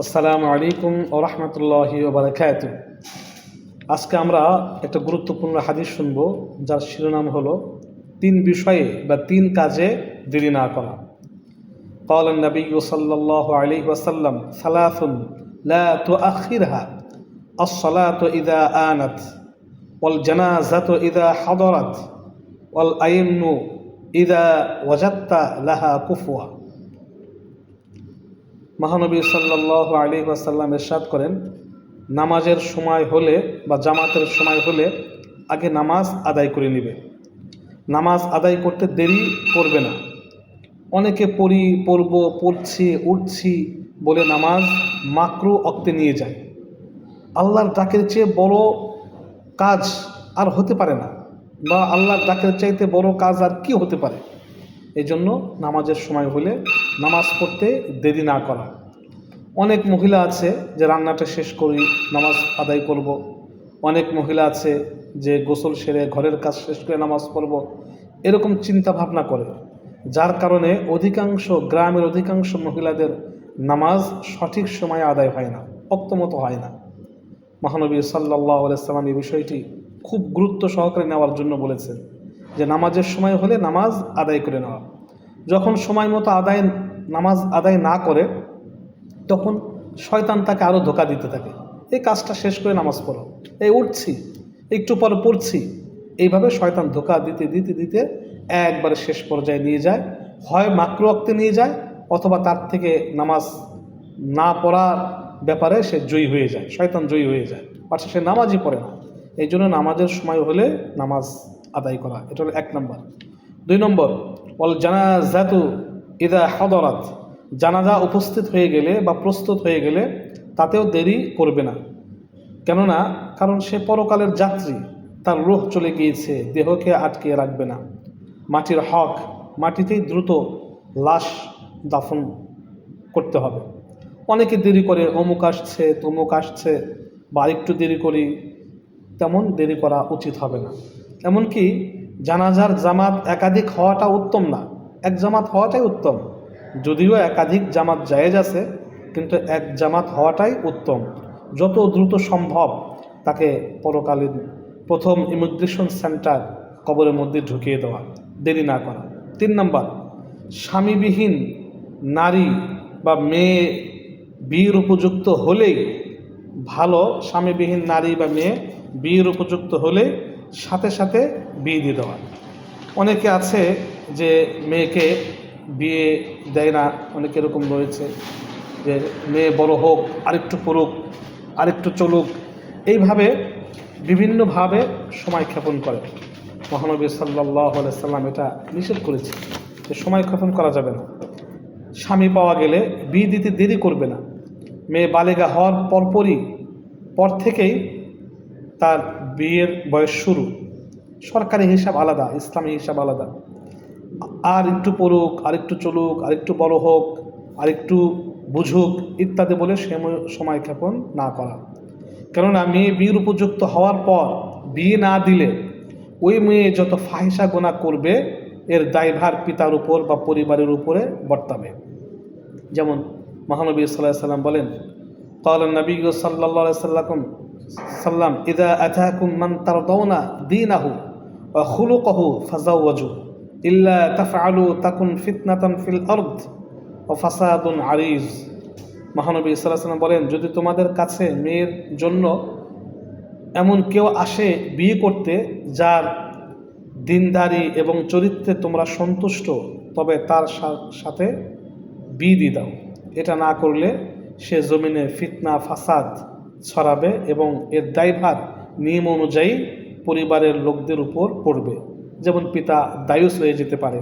আসসালামু আলাইকুম ওয়া রাহমাতুল্লাহি ওয়া বারাকাতুহু। আজকে আমরা একটা গুরুত্বপূর্ণ হাদিস শুনব, যার শিরোনাম হলো তিন বিষয়ে বা তিন কাজে দেরি না করা। قال النبي صلى الله عليه وسلم ثلاث لا تؤخرها الصلاة إذا آنت والجنازة إذا حضرت والأيمن إذا وجدت لها كفوا। মহানবী সাল্লাল্লাহু আলাইহি ওয়াসাল্লাম ইরশাদ করেন, নামাজের সময় হলে বা জামাতের সময় হলে আগে নামাজ আদায় করে নেবে। নামাজ আদায় করতে দেরি করবে না। অনেকে পড়ছি উঠছি বলে নামাজ মাকরু অক্তে নিয়ে যায়। আল্লাহর ডাকের চেয়ে বড় কাজ আর হতে পারে না, বা আল্লাহর ডাকের চাইতে বড় কাজ আর কি হতে পারে। এই জন্য নামাজের সময় হলে নামাজ পড়তে দেরি না করা। অনেক মহিলা আছে যে রান্নাটা শেষ করি নামাজ আদায় করব। অনেক মহিলা আছে যে গোসল সেরে ঘরের কাজ শেষ করে নামাজ পড়ব, এরকম চিন্তা ভাবনা করে, যার কারণে গ্রামের অধিকাংশ মহিলাদের নামাজ সঠিক সময়ে আদায় হয় না, অক্তমতো হয় না। মহানবী সাল্লাল্লাহু আলাইহি ওয়াসাল্লাম এই বিষয়টি খুব গুরুত্ব সহকারে নেওয়ার জন্য বলেছেন যে নামাজের সময় হলে নামাজ আদায় করে নেওয়া। যখন সময় মতো নামাজ আদায় না করে, তখন শয়তান তাকে আরও ধোঁকা দিতে থাকে। এই কাজটা শেষ করে নামাজ পড়ো, এই উঠছি একটু পরে পড়ছি, এইভাবে শয়তান ধোঁকা দিতে দিতে দিতে একবারে শেষ পর্যায়ে নিয়ে যায়। হয় মাকরু ওয়াক্তে নিয়ে যায়, অথবা তার থেকে নামাজ না পড়ার ব্যাপারে সে জয়ী হয়ে যায়, শয়তান জয়ী হয়ে যায়, অর্থাৎ সে নামাজই পড়ে না। এই জন্য নামাজের সময় হলে নামাজ আদায় করা, এটা হলো 1 নম্বর। 2 নম্বর, ওয়াল জানাজাতু ইযা হাদারাত, জানাজা উপস্থিত হয়ে গেলে বা প্রস্তুত হয়ে গেলে তাতেও দেরি করবে না। কারণ সে পরকালের যাত্রী, তার রূহ চলে গিয়েছে, দেহকে আটকে রাখবে না। মাটির হক, মাটিতেই দ্রুত লাশ দাফন করতে হবে। অনেকে দেরি করে, অমুক আসছে তমুক আসছে, বা একটু দেরি করি, তেমন দেরি করা উচিত হবে না। এমনকি জানাজার জামাত একাধিক হওয়াটা উত্তম না, এক জামাত হওয়াটাই উত্তম। যদিও একাধিক জামাত জায়েজ আছে, কিন্তু এক জামাত হওয়াটাই উত্তম। যত দ্রুত সম্ভব তাকে পরকালীন প্রথম ইমিগ্রেশন সেন্টার কবরের মধ্যে ঢুকিয়ে দেওয়া, দেরি না করা। 3 নম্বর, স্বামীবিহীন নারী বা মেয়ে বিয়ের উপযুক্ত হলেই ভালো। স্বামীবিহীন নারী বা মেয়ে বিয়ের উপযুক্ত হলে সাথে সাথে বিয়ে দিয়ে দেওয়া। অনেকে আছে যে মেয়েকে বিয়ে দেয় না, অনেকে এরকম রয়েছে যে মেয়ে বড় হোক, আরেকটু পড়ুক, আরেকটু চলুক, এইভাবে বিভিন্নভাবে সময় ক্ষেপণ করে। মহানবী সাল্লাল্লাহু আলাইহি সাল্লাম এটা নিষেধ করেছে যে সময় ক্ষেপণ করা যাবে না। স্বামী পাওয়া গেলে বিয়ে দিতে দেরি করবে না। মেয়ে বালেগা হওয়ার পর থেকেই তার বিয়ের বয়স শুরু। সরকারি হিসাব আলাদা, ইসলামী হিসাব আলাদা। আর একটু পড়ুক, আরেকটু চলুক, আরেকটু বড় হোক, আরেকটু বুঝুক ইত্যাদি বলে সময় ক্ষেপণ না করা। কেননা মেয়ে বিয়ের উপযুক্ত হওয়ার পর বিয়ে না দিলে ওই মেয়ে যত ফাহিশা গুনাহ করবে, এর দায়ভার পিতার উপর বা পরিবারের উপরে বর্তাবে। যেমন মহানবী সাল্লাল্লাহু আলাইহি সাল্লাম বলেন, قال النبي صلى الله عليه وسلم إذا أتاكم من ترضون دينه وخلقه فزوجوا إلا تفعلوا تكن فتنة في الأرض وفساد عريض। মহানবী সাল্লাল্লাহু আলাইহি সাল্লাম বলেন, যদি তোমাদের কাছে মেয়ের জন্য এমন কেউ আসে বিয়ে করতে যার দিনদারি এবং চরিত্রে তোমরা সন্তুষ্ট, তবে তার সাথে বিয়ে দিয়ে দাও। এটা না করলে সে জমিনে ফিতনা ফাসাদ ছড়াবে এবং এর দায়ভার নিয়ম অনুযায়ী পরিবারের লোকদের উপর পড়বে, যেমন পিতা দায়ুস হয়ে যেতে পারে।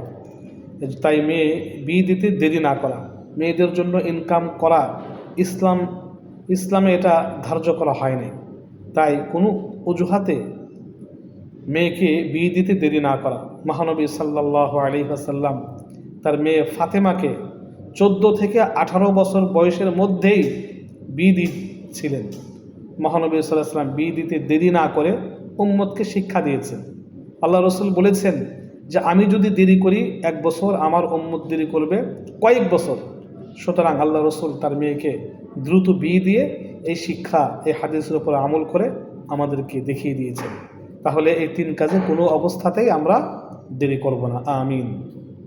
তাই মেয়ে বিয়ে দিতে দেরি না করা। মেয়েদের জন্য ইনকাম করা ইসলামে এটা ধার্য করা হয়নি। তাই কোনো অজুহাতে মেয়েকে বিয়ে দিতে দেরি না করা। মহানবী সাল্লাল্লাহু আলাইহি ওয়াসাল্লাম তার মেয়ে ফাতেমাকে 14 থেকে 18 বছর বয়সের মধ্যেই বিয়ে দিয়েছিলেন। মহানবী সাল্লাল্লাহু আলাইহি ওয়াসাল্লাম বিয়ে দিতে দেরি না করে উম্মতকে শিক্ষা দিয়েছেন। আল্লাহ রসুল বলেছেন যে আমি যদি দেরি করি 1 বছর, আমার উম্মত দেরি করবে কয়েক বছর। সুতরাং আল্লাহ রসুল তার মেয়েকে দ্রুত বিয়ে দিয়ে এই শিক্ষা এই হাদিসের উপর আমল করে আমাদেরকে দেখিয়ে দিয়েছেন। তাহলে এই তিন কাজে কোনো অবস্থাতেই আমরা দেরি করব না। আমিন।